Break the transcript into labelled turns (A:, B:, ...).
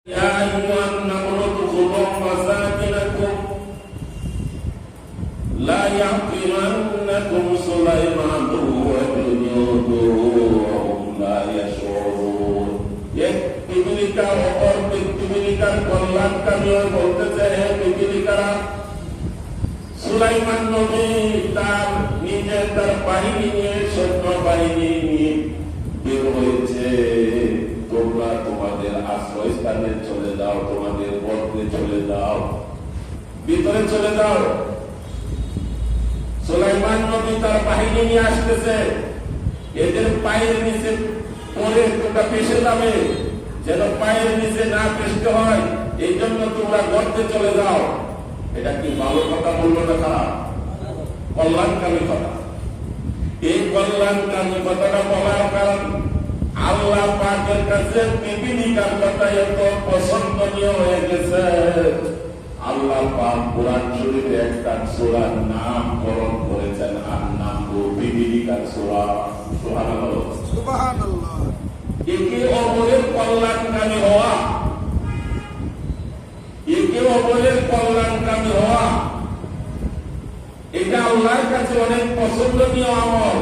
A: يا أيها النمل ادخلوا مساكنكم لا يحطمنكم سليمان وجنوده وهم لا يشعرون পৃথিবীকার অপর পৃথিবীকার কল্যাণকামীও বলতেছে, হে পৃথিবীকারা, সুলাইমান নবী তার নিজের তার বাহিনী নিয়ে সৈন্য বাহিনী নিয়ে বের হয়েছে। তোমরা তোমাদের আশ্রয়স্থানে চলে যাও, তোমাদের পথে চলে যাও, ভিতরে চলে যাও। সুলাইমান নবী তার বাহিনী নিয়ে আসতেছে, এদের পায়ের নিচে পরে তোমরা পেশে যাবে, যেন পায়ের নিচে না পেশতে হয়, এই জন্য তোমরা গর্তে চলে যাও। এটা কি ভালো কথা বললো না খারাপ? কল্যাণকামী কথা। এই কল্যাণকামী কথাটা বলার কারণ আল্লাহ পাকের কাছে পৃথিবীকার কথা এত পছন্দনীয় হয়ে গেছে, আল্লাহ পাক কোরআন শরীফে একটা সূরার নামকরণ করেছেন, আর নাম পৃথিবীকার সূরা। সুবহানাল্লাহ, সুবহানাল্লাহ। একে অপরের কল্যাণকামী হওয়া, একে অপরের কল্যাণকামী হওয়া, এটা আল্লাহর কাছে অনেক পছন্দনীয় আমল।